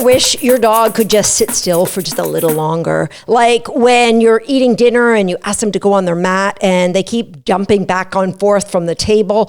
wish your dog could just sit still for just a little longer? Like when you're eating dinner and you ask them to go on their mat and they keep jumping back and forth from the table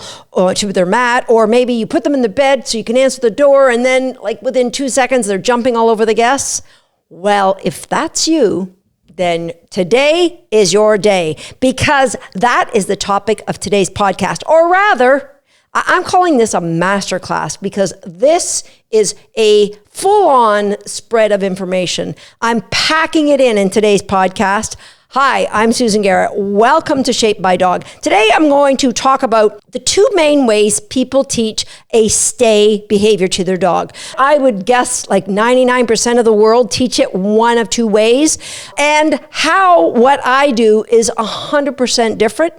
to their mat, or maybe you put them in the bed so you can answer the door and then like within 2 seconds they're jumping all over the guests. Well, if that's you, then today is your day, because that is the topic of today's podcast. Or rather, I'm calling this a masterclass because this is a full-on spread of information. I'm packing it in today's podcast. Hi, I'm Susan Garrett. Welcome to Shaped by Dog. Today, I'm going to talk about the two main ways people teach a stay behavior to their dog. I would guess like 99% of the world teach it one of two ways, and how what I do is 100% different.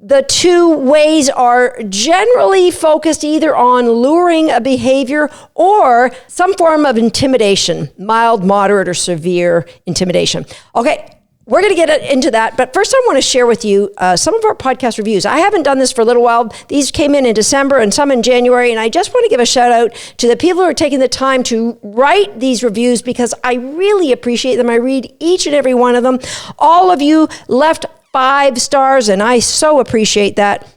The two ways are generally focused either on luring a behavior or some form of intimidation, mild, moderate, or severe intimidation. Okay, we're going to get into that. But first, I want to share with you some of our podcast reviews. I haven't done this for a little while. These came in December and some in January. And I just want to give a shout out to the people who are taking the time to write these reviews because I really appreciate them. I read each and every one of them. All of you left 5 stars, and I so appreciate that.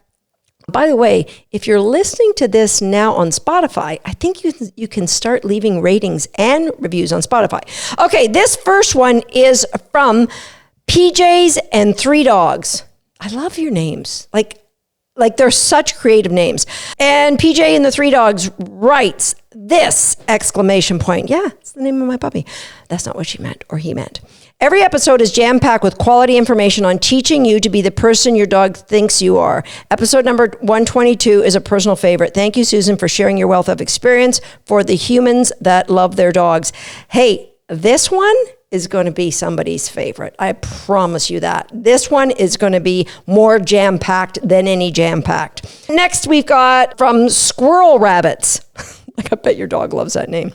By the way, if you're listening to this now on Spotify, I think you can start leaving ratings and reviews on Spotify. Okay, this first one is from PJs and 3 Dogs. I love your names. Like they're such creative names. And PJ and the 3 Dogs writes this exclamation point. Yeah, it's the name of my puppy. That's not what she meant or he meant. Every episode is jam-packed with quality information on teaching you to be the person your dog thinks you are. Episode number 122 is a personal favorite. Thank you, Susan, for sharing your wealth of experience for the humans that love their dogs. Hey, this one is going to be somebody's favorite. I promise you that. This one is going to be more jam-packed than any jam-packed. Next, we've got from Squirrel Rabbits. I bet your dog loves that name.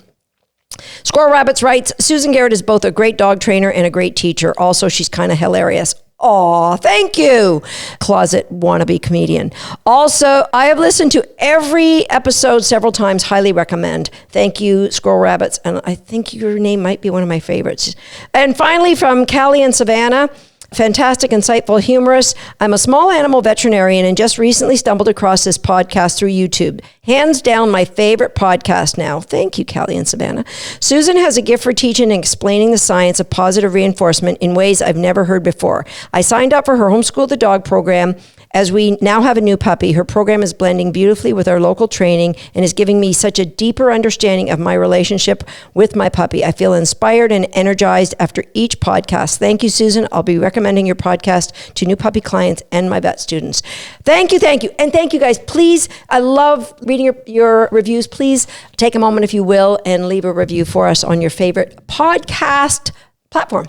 Squirrel Rabbits writes, Susan Garrett is both a great dog trainer and a great teacher. Also, she's kind of hilarious. Aw, thank you. Closet wannabe comedian. Also, I have listened to every episode several times. Highly recommend. Thank you, Squirrel Rabbits. And I think your name might be one of my favorites. And finally, from Callie and Savannah. Fantastic, insightful, humorous. I'm a small animal veterinarian and just recently stumbled across this podcast through YouTube. Hands down, my favorite podcast now. Thank you, Callie and Savannah. Susan has a gift for teaching and explaining the science of positive reinforcement in ways I've never heard before. I signed up for her Homeschool the Dog program. As we now have a new puppy, her program is blending beautifully with our local training and is giving me such a deeper understanding of my relationship with my puppy. I feel inspired and energized after each podcast. Thank you, Susan. I'll be recommending your podcast to new puppy clients and my vet students. Thank you. And thank you, guys. Please, I love reading your reviews. Please take a moment, if you will, and leave a review for us on your favorite podcast platform.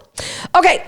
Okay.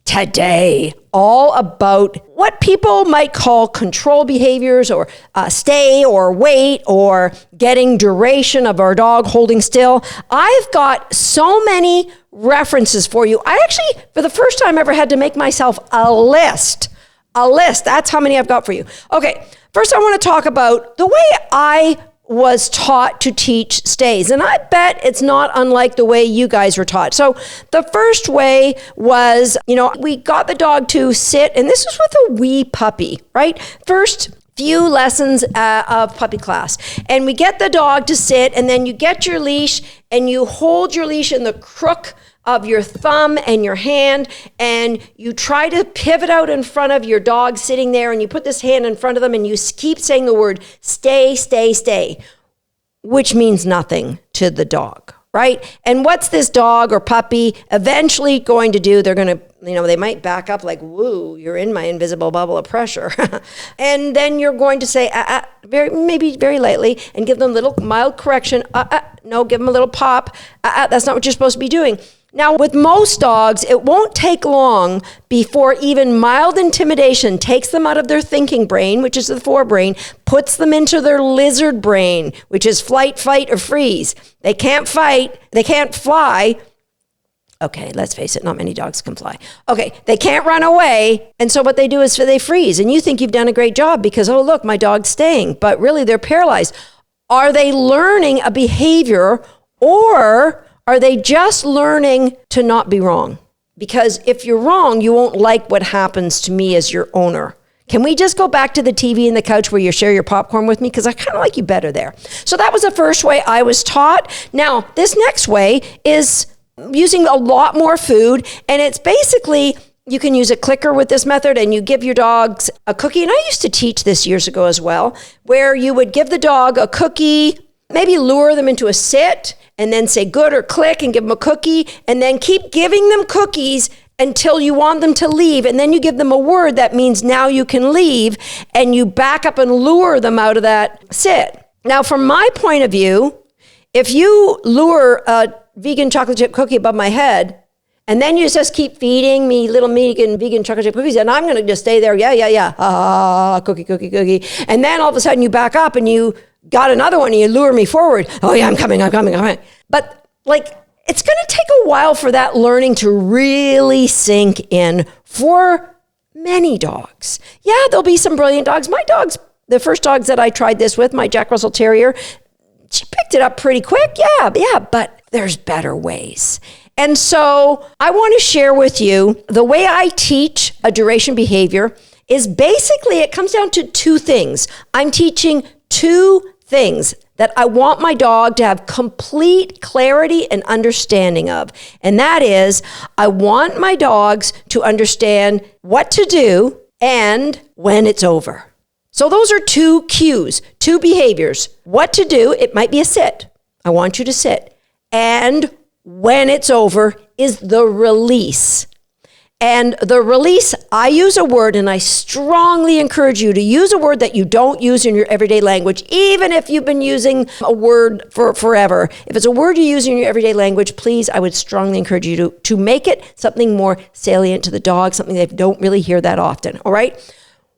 Today, all about what people might call control behaviors or stay or wait or getting duration of our dog holding still. I've got so many references for you. I actually, for the first time ever, had to make myself a list. That's how many I've got for you. Okay, first I want to talk about the way I was taught to teach stays. And I bet it's not unlike the way you guys were taught. So the first way was, we got the dog to sit, and this was with a wee puppy, right? First few lessons of puppy class. And we get the dog to sit, and then you get your leash, and you hold your leash in the crook of your thumb and your hand, and you try to pivot out in front of your dog sitting there, and you put this hand in front of them, and you keep saying the word stay, stay, stay, which means nothing to the dog, right? And what's this dog or puppy eventually going to do? They're going to, they might back up like, woo, you're in my invisible bubble of pressure. And then you're going to say, maybe very lightly, and give them a little mild correction. No, give them a little pop. That's not what you're supposed to be doing. Now, with most dogs, it won't take long before even mild intimidation takes them out of their thinking brain, which is the forebrain, puts them into their lizard brain, which is flight, fight, or freeze. They can't fight. They can't fly. Okay, let's face it, not many dogs can fly. Okay, they can't run away. And so what they do is they freeze. And you think you've done a great job because, oh, look, my dog's staying. But really, they're paralyzed. Are they learning a behavior Or are they just learning to not be wrong? Because if you're wrong, you won't like what happens to me as your owner. Can we just go back to the TV and the couch where you share your popcorn with me? Because I kind of like you better there. So that was the first way I was taught. Now, this next way is using a lot more food. And it's basically, you can use a clicker with this method and you give your dogs a cookie. And I used to teach this years ago as well, where you would give the dog a cookie, maybe lure them into a sit, and then say good or click and give them a cookie, and then keep giving them cookies until you want them to leave. And then you give them a word that means now you can leave, and you back up and lure them out of that sit. Now, from my point of view, if you lure a vegan chocolate chip cookie above my head, and then you just keep feeding me little vegan chocolate chip cookies, and I'm going to just stay there, cookie. And then all of a sudden you back up and you got another one and you lure me forward. Oh yeah, I'm coming. But it's going to take a while for that learning to really sink in for many dogs. Yeah, there'll be some brilliant dogs. My dogs, the first dogs that I tried this with, my Jack Russell Terrier, she picked it up pretty quick. Yeah, but there's better ways. And so I want to share with you the way I teach a duration behavior is basically, it comes down to two things. I'm teaching two things that I want my dog to have complete clarity and understanding of. And that is, I want my dogs to understand what to do and when it's over. So those are two cues, two behaviors. What to do, it might be a sit. I want you to sit. And when it's over is the release. And the release, I use a word, and I strongly encourage you to use a word that you don't use in your everyday language, even if you've been using a word for forever. If it's a word you use in your everyday language, please, I would strongly encourage you to make it something more salient to the dog, something they don't really hear that often, all right?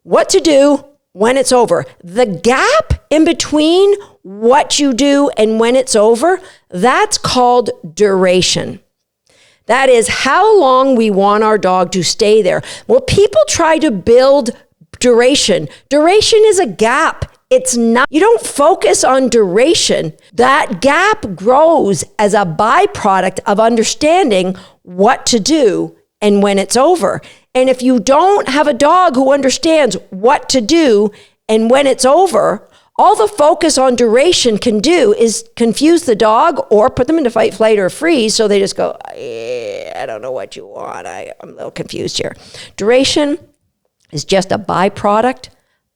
What to do when it's over. The gap in between what you do and when it's over, that's called duration. That is how long we want our dog to stay there. Well, people try to build duration. Duration is a gap. It's not, you don't focus on duration. That gap grows as a byproduct of understanding what to do and when it's over. And if you don't have a dog who understands what to do and when it's over, all the focus on duration can do is confuse the dog or put them into fight, flight, or freeze. So they just go, I don't know what you want. I'm a little confused here. Duration is just a byproduct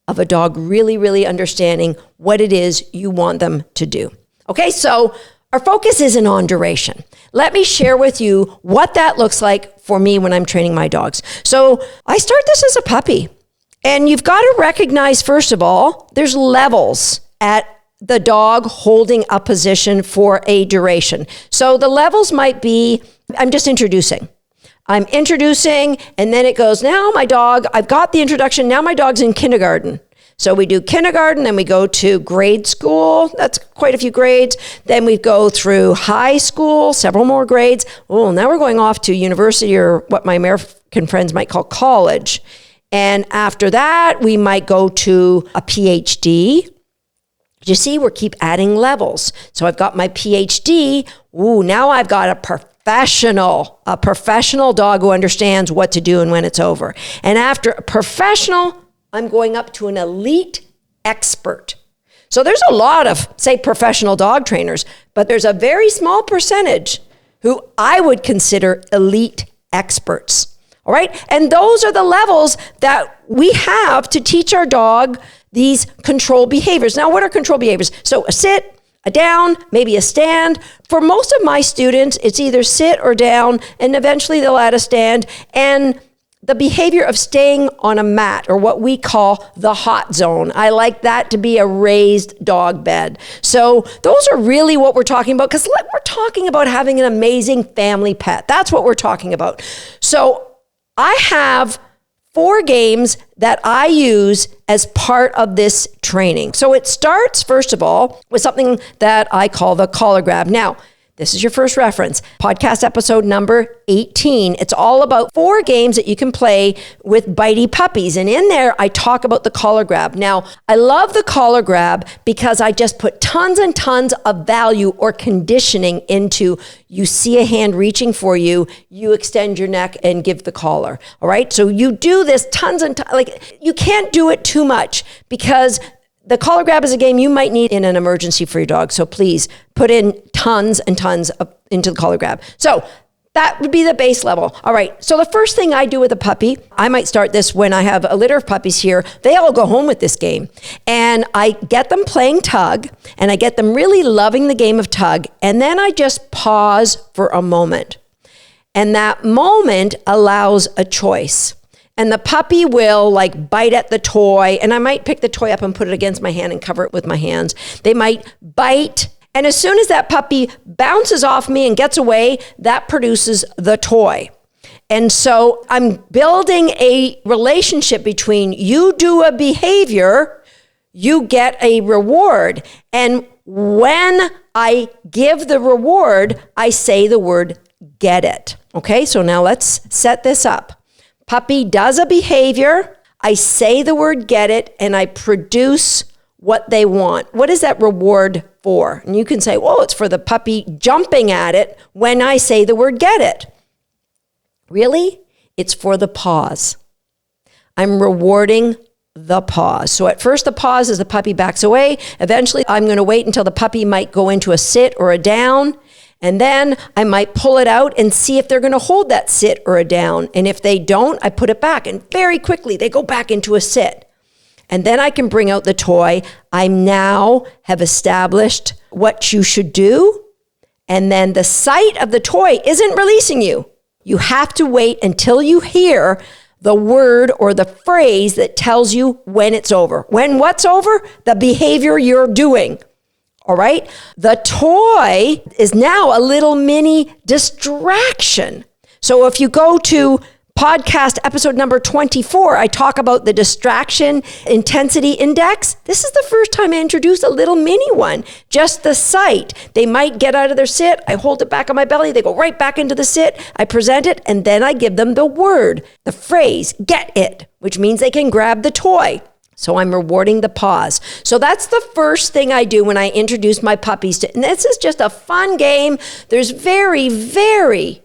of a dog really, really understanding what it is you want them to do. Okay, so our focus isn't on duration. Let me share with you what that looks like for me when I'm training my dogs. So I start this as a puppy. And you've got to recognize, first of all, there's levels at the dog holding a position for a duration. So the levels might be, I'm just introducing. I'm introducing, and then it goes, now my dog, I've got the introduction, now my dog's in kindergarten. So we do kindergarten, then we go to grade school. That's quite a few grades. Then we go through high school, several more grades. Oh, now we're going off to university, or what my American friends might call college. And after that, we might go to a PhD. You see, we keep adding levels. So I've got my PhD. Ooh, now I've got a professional dog who understands what to do and when it's over. And after a professional, I'm going up to an elite expert. So there's a lot of, say, professional dog trainers, but there's a very small percentage who I would consider elite experts. All right. And those are the levels that we have to teach our dog these control behaviors. Now, what are control behaviors? So a sit, a down, maybe a stand. For most of my students, it's either sit or down, and eventually they'll add a stand. And the behavior of staying on a mat, or what we call the hot zone. I like that to be a raised dog bed. So those are really what we're talking about, because we're talking about having an amazing family pet. That's what we're talking about. So I have 4 games that I use as part of this training. So it starts, first of all, with something that I call the collar grab. Now, this is your first reference, podcast episode number 18. It's all about 4 games that you can play with bitey puppies. And in there, I talk about the collar grab. Now, I love the collar grab because I just put tons and tons of value or conditioning into you see a hand reaching for you, you extend your neck and give the collar. All right. So you do this tons and tons, like you can't do it too much because the collar grab is a game you might need in an emergency for your dog. So please put in tons and tons into the collar grab. So that would be the base level. All right. So the first thing I do with a puppy, I might start this when I have a litter of puppies here. They all go home with this game. And I get them playing tug and I get them really loving the game of tug. And then I just pause for a moment. And that moment allows a choice. And the puppy will like bite at the toy, and I might pick the toy up and put it against my hand and cover it with my hands. They might bite, and as soon as that puppy bounces off me and gets away, that produces the toy. And so I'm building a relationship between you do a behavior, you get a reward. And when I give the reward, I say the word get it. Okay, so now let's set this up. Puppy does a behavior, I say the word get it, and I produce what they want. What is that reward for? And you can say, well, it's for the puppy jumping at it when I say the word get it. Really? It's for the pause. I'm rewarding the pause. So at first the pause is the puppy backs away. Eventually I'm going to wait until the puppy might go into a sit or a down. And then I might pull it out and see if they're going to hold that sit or a down. And if they don't, I put it back. And very quickly, they go back into a sit. And then I can bring out the toy. I now have established what you should do. And then the sight of the toy isn't releasing you. You have to wait until you hear the word or the phrase that tells you when it's over. When what's over? The behavior you're doing. All right. The toy is now a little mini distraction. So if you go to podcast episode number 24, I talk about the distraction intensity index. This is the first time I introduced a little mini one, just the sight. They might get out of their sit. I hold it back on my belly. They go right back into the sit. I present it and then I give them the word, the phrase, get it, which means they can grab the toy. So I'm rewarding the pause. So that's the first thing I do when I introduce my puppies to, and this is just a fun game. There's very, very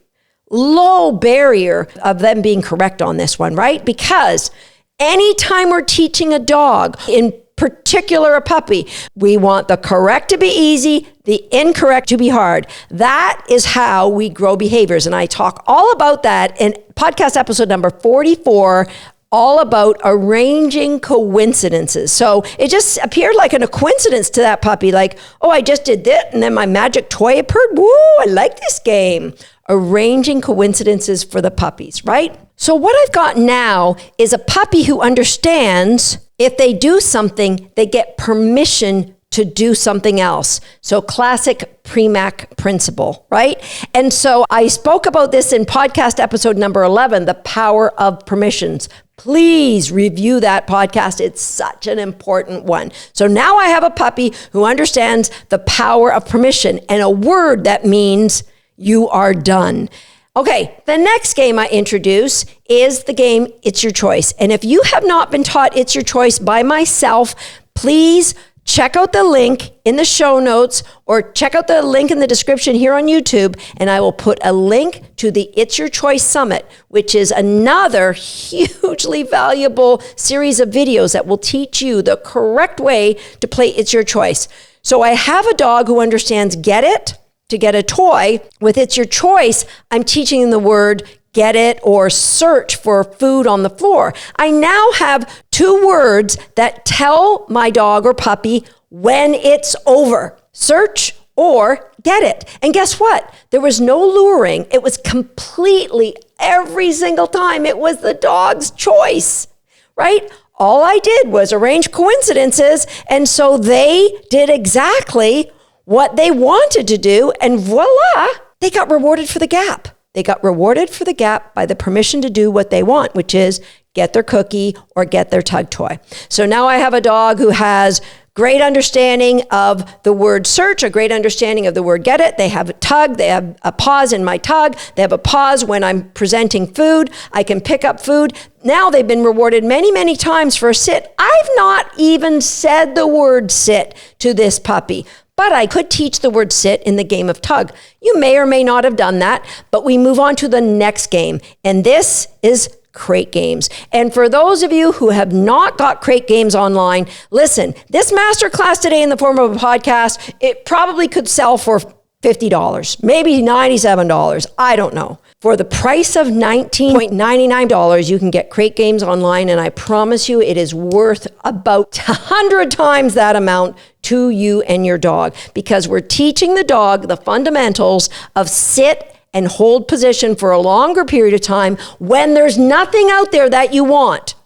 low barrier of them being correct on this one, right? Because anytime we're teaching a dog, in particular a puppy, we want the correct to be easy, the incorrect to be hard. That is how we grow behaviors. And I talk all about that in podcast episode number 44, all about arranging coincidences. So it just appeared like a coincidence to that puppy, like, oh, I just did that, and then my magic toy appeared. Woo, I like this game. Arranging coincidences for the puppies, right? So what I've got now is a puppy who understands if they do something, they get permission to do something else. So classic Premack Principle, right? And so I spoke about this in podcast episode number 11, the power of permissions. Please review that podcast. It's such an important one. So now I have a puppy who understands the power of permission and a word that means you are done. Okay, the next game I introduce is the game It's Your Choice. And if you have not been taught It's Your Choice by myself, please check out the link in the show notes or check out the link in the description here on YouTube, and I will put a link to the It's Your Choice Summit, which is another hugely valuable series of videos that will teach you the correct way to play It's Your Choice. So I have a dog who understands get it to get a toy. With It's Your Choice, I'm teaching them the word get it or search for food on the floor. I now have 2 words that tell my dog or puppy when it's over. Search or get it. And guess what? There was no luring. It was completely, every single time, it was the dog's choice, right? All I did was arrange coincidences, and so they did exactly what they wanted to do, and voila, they got rewarded for the gap. They got rewarded for the gap by the permission to do what they want, which is get their cookie or get their tug toy. So now I have a dog who has great understanding of the word search, a great understanding of the word get it. They have a tug. They have a pause in my tug. They have a pause when I'm presenting food. I can pick up food. Now they've been rewarded many, many times for a sit. I've not even said the word sit to this puppy, but I could teach the word sit in the game of tug. You may or may not have done that, but we move on to the next game. And this is crate games. And for those of you who have not got crate games online, listen, this masterclass today in the form of a podcast, it probably could sell for $50, maybe $97. I don't know. For the price of $19.99, you can get crate games online, and I promise you it is worth about 100 times that amount to you and your dog, because we're teaching the dog the fundamentals of sit and hold position for a longer period of time when there's nothing out there that you want.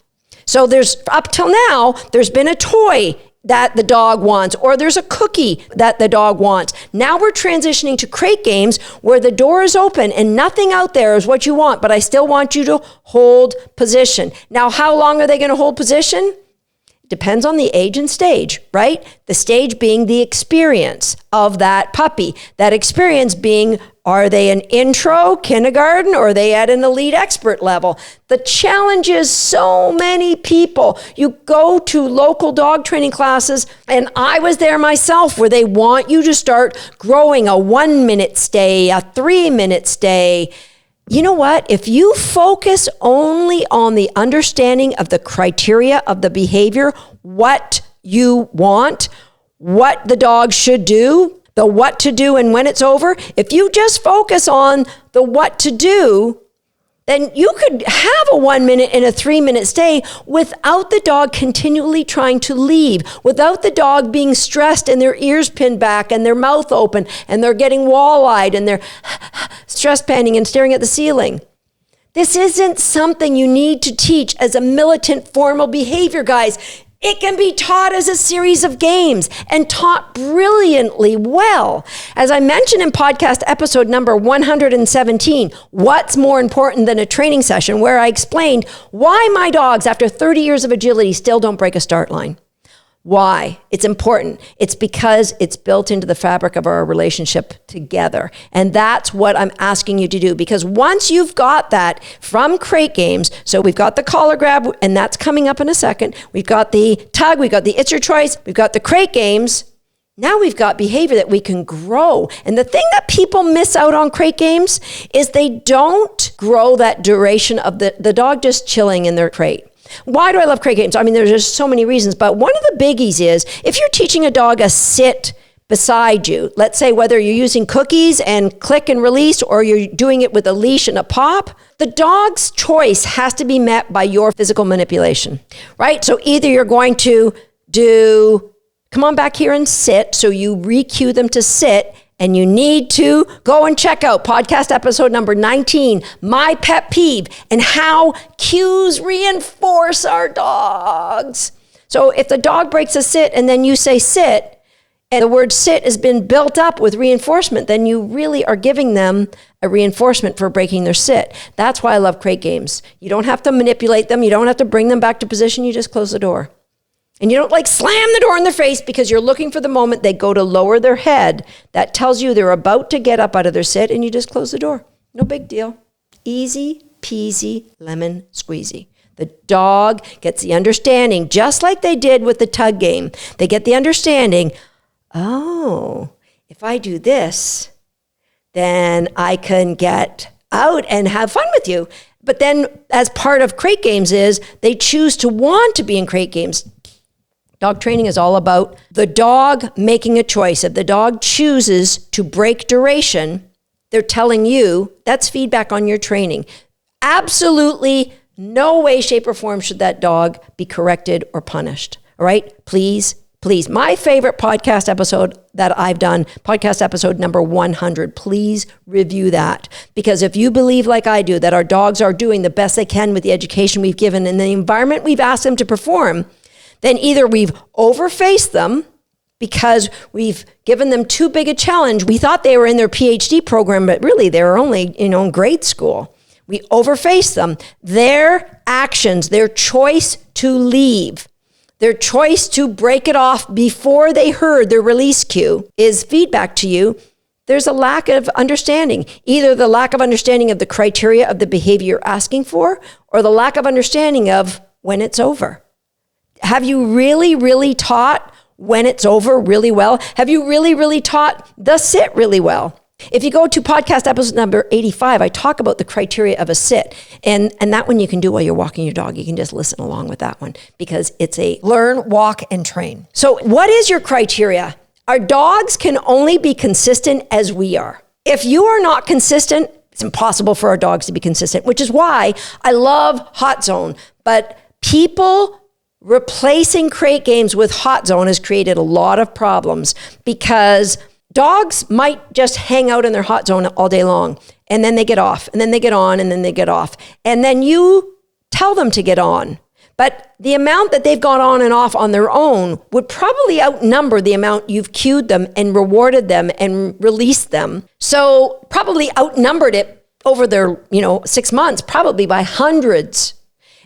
So up till now, there's been a toy that the dog wants, or there's a cookie that the dog wants. Now we're transitioning to crate games where the door is open and nothing out there is what you want, but I still want you to hold position. Now, how long are they going to hold position? Depends on the age and stage, right? The stage being the experience of that puppy. That experience being, are they an intro, kindergarten, or are they at an elite expert level? The challenge is so many people. You go to local dog training classes, and I was there myself, where they want you to start growing a 1-minute stay, a 3-minute stay. You know what? If you focus only on the understanding of the criteria of the behavior, what you want, what the dog should do, the what to do and when it's over, if you just focus on the what to do, then you could have a 1-minute and a 3-minute stay without the dog continually trying to leave, without the dog being stressed and their ears pinned back and their mouth open and they're getting wall-eyed and they're stress panning and staring at the ceiling. This isn't something you need to teach as a militant formal behavior, guys. It can be taught as a series of games and taught brilliantly well. As I mentioned in podcast episode number 117, what's more important than a training session, where I explained why my dogs, after 30 years of agility, still don't break a start line. Why? It's important. It's because it's built into the fabric of our relationship together. And that's what I'm asking you to do. Because once you've got that from crate games, so we've got the collar grab, and that's coming up in a second. We've got the tug, we've got the It's Your Choice, we've got the crate games. Now we've got behavior that we can grow. And the thing that people miss out on crate games is they don't grow that duration of the dog just chilling in their crate. Why do I love crate games? I mean, there's just so many reasons, but one of the biggies is if you're teaching a dog a sit beside you, let's say whether you're using cookies and click and release, or you're doing it with a leash and a pop, the dog's choice has to be met by your physical manipulation, right? So either you're going to do, come on back here and sit, so you re-cue them to sit. And you need to go and check out podcast episode number 19, My Pet Peeve, and how cues reinforce our dogs. So if the dog breaks a sit and then you say sit, and the word sit has been built up with reinforcement, then you really are giving them a reinforcement for breaking their sit. That's why I love crate games. You don't have to manipulate them. You don't have to bring them back to position. You just close the door. And you don't slam the door in their face because you're looking for the moment they go to lower their head. That tells you they're about to get up out of their sit, and you just close the door. No big deal. Easy peasy lemon squeezy. The dog gets the understanding, just like they did with the tug game. They get the understanding, oh, if I do this, then I can get out and have fun with you. But then as part of crate games is they choose to want to be in crate games. Dog training is all about the dog making a choice. If the dog chooses to break duration, they're telling you that's feedback on your training. Absolutely no way, shape, or form should that dog be corrected or punished. All right? Please. My favorite podcast episode that I've done, podcast episode number 100, please review that. Because if you believe like I do that our dogs are doing the best they can with the education we've given and the environment we've asked them to perform, then either we've overfaced them because we've given them too big a challenge. We thought they were in their PhD program, but really they were only, in grade school. We overfaced them. Their actions, their choice to leave, Their choice to break it off before they heard their release cue is feedback to you. There's a lack of understanding, either the lack of understanding of the criteria of the behavior you're asking for, or the lack of understanding of when it's over. Have you really taught when it's over really well? Have you really taught the sit really well? If you go to podcast episode number 85, I talk about the criteria of a sit. And that one you can do while you're walking your dog. You can just listen along with that one because it's a learn, walk, and train. So what is your criteria? Our dogs can only be consistent as we are. If you are not consistent, it's impossible for our dogs to be consistent, which is why I love Hot Zone. But people replacing crate games with Hot Zone has created a lot of problems because dogs might just hang out in their Hot Zone all day long, and then they get off, and then they get on, and then they get off. And then you tell them to get on. But the amount that they've gone on and off on their own would probably outnumber the amount you've cued them and rewarded them and released them. So probably outnumbered it over their, 6 months, probably by hundreds.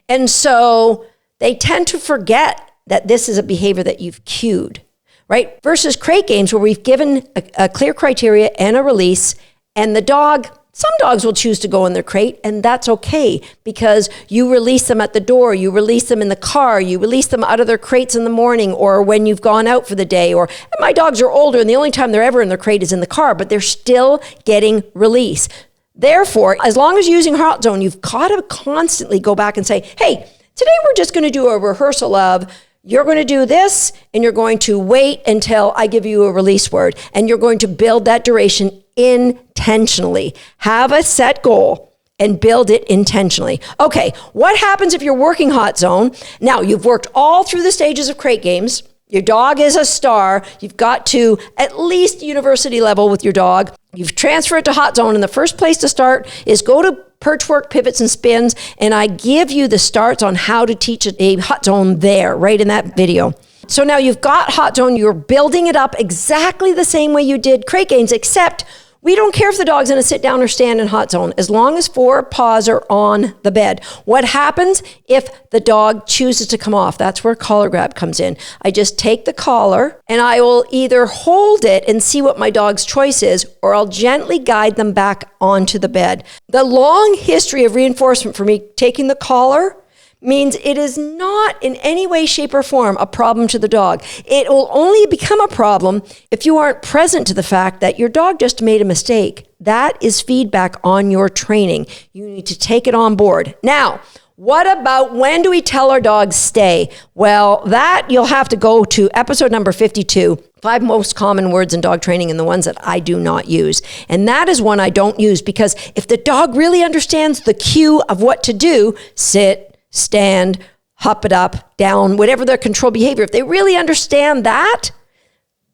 And so they tend to forget that this is a behavior that you've cued, right? Versus crate games where we've given a clear criteria and a release, and the dog, some dogs will choose to go in their crate, and that's okay because you release them at the door, you release them in the car, you release them out of their crates in the morning or when you've gone out for the day. Or my dogs are older, and the only time they're ever in their crate is in the car, but they're still getting release. Therefore, as long as you're using Hot Zone, you've got to constantly go back and say, hey, today we're just going to do a rehearsal of you're going to do this, and you're going to wait until I give you a release word, and you're going to build that duration intentionally. Have a set goal and build it intentionally. Okay, what happens if you're working Hot Zone? Now, you've worked all through the stages of crate games. Your dog is a star. You've got to at least university level with your dog. You've transferred to Hot Zone, and the first place to start is go to perch work, pivots, and spins, and I give you the starts on how to teach a Hot Zone there, right in that video. So now you've got Hot Zone, you're building it up exactly the same way you did crate games, except we don't care if the dog's gonna sit down or stand in Hot Zone, as long as 4 paws are on the bed. What happens if the dog chooses to come off? That's where collar grab comes in. I just take the collar and I will either hold it and see what my dog's choice is, or I'll gently guide them back onto the bed. The long history of reinforcement for me taking the collar means it is not in any way, shape, or form a problem to the dog. It will only become a problem if you aren't present to the fact that your dog just made a mistake. That is feedback on your training. You need to take it on board. Now, what about when do we tell our dogs stay? Well, that you'll have to go to episode number 52, 5 most common words in dog training and the ones that I do not use. And that is one I don't use because if the dog really understands the cue of what to do, sit, stand, hop it up, down, whatever their control behavior, if they really understand that,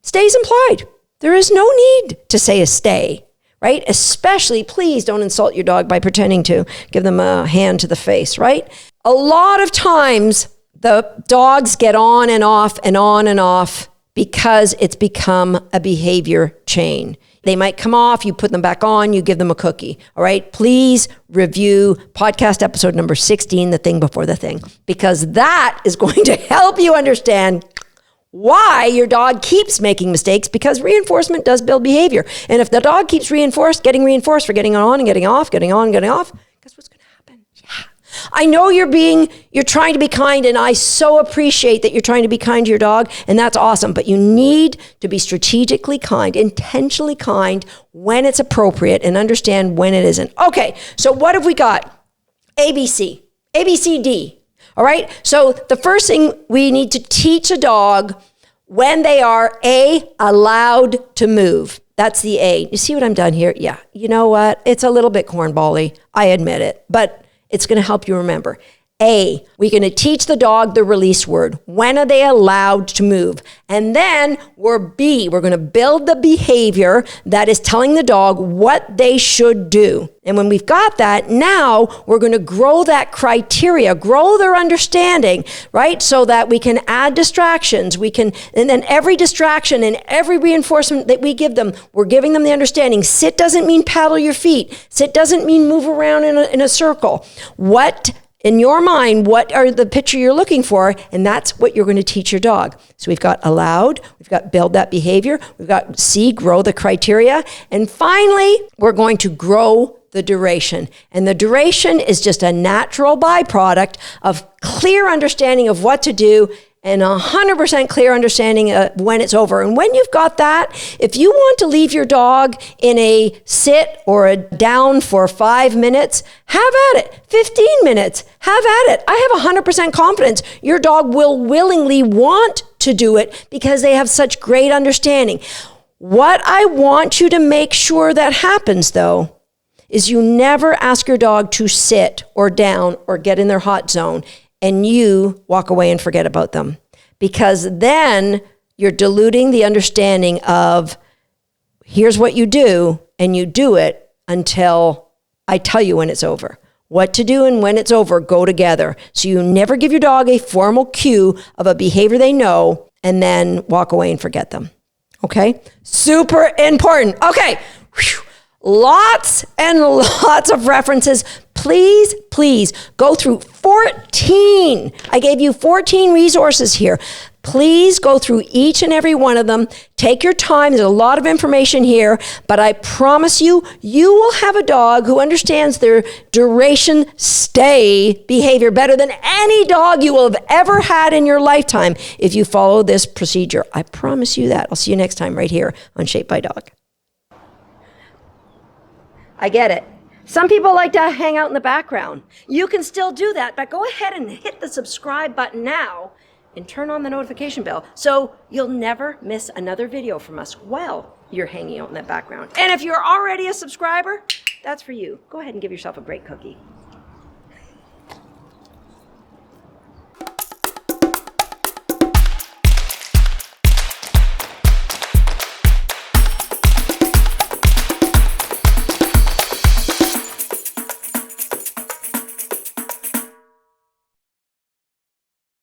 stay's implied. There is no need to say a stay, right? Especially, please don't insult your dog by pretending to give them a hand to the face, right? A lot of times, the dogs get on and off and on and off because it's become a behavior chain. They might come off, you put them back on, you give them a cookie. All right, please review podcast episode number 16, The Thing Before the Thing, because that is going to help you understand why your dog keeps making mistakes, because reinforcement does build behavior. And if the dog keeps getting reinforced for getting on and getting off, getting on and getting off, guess what's going to happen? Yeah. I know you're trying to be kind, and I so appreciate that you're trying to be kind to your dog, and that's awesome. But you need to be strategically kind, intentionally kind when it's appropriate, and understand when it isn't. Okay, so what have we got? ABC, ABCD. All right, so the first thing we need to teach a dog when they are allowed to move. That's the A. You see what I'm done here? Yeah, you know what? It's a little bit cornbally. I admit it, but it's going to help you remember. A, we're going to teach the dog the release word. When are they allowed to move? And then we're B, we're going to build the behavior that is telling the dog what they should do. And when we've got that, now we're going to grow that criteria, grow their understanding, right? So that we can add distractions. And then every distraction and every reinforcement that we give them, we're giving them the understanding. Sit doesn't mean paddle your feet. Sit doesn't mean move around in a circle. What in your mind, what are the picture you're looking for? And that's what you're going to teach your dog. So we've got allowed, we've got build that behavior, we've got see, grow the criteria. And finally, we're going to grow the duration. And the duration is just a natural byproduct of clear understanding of what to do and 100% clear understanding of when it's over. And when you've got that, if you want to leave your dog in a sit or a down for 5 minutes, have at it. 15 minutes, have at it. I have 100% confidence your dog will willingly want to do it because they have such great understanding. What I want you to make sure that happens, though, is you never ask your dog to sit or down or get in their hot zone and you walk away and forget about them. Because then you're diluting the understanding of here's what you do, and you do it until I tell you when it's over. What to do and when it's over go together. So you never give your dog a formal cue of a behavior they know and then walk away and forget them. Okay? Super important. Okay. Whew. Lots and lots of references. Please, please go through 14. I gave you 14 resources here. Please go through each and every one of them. Take your time. There's a lot of information here, but I promise you, you will have a dog who understands their duration stay behavior better than any dog you will have ever had in your lifetime if you follow this procedure. I promise you that. I'll see you next time right here on Shaped by Dog. I get it. Some people like to hang out in the background. You can still do that, but go ahead and hit the subscribe button now and turn on the notification bell so you'll never miss another video from us while you're hanging out in that background. And if you're already a subscriber, that's for you. Go ahead and give yourself a great cookie.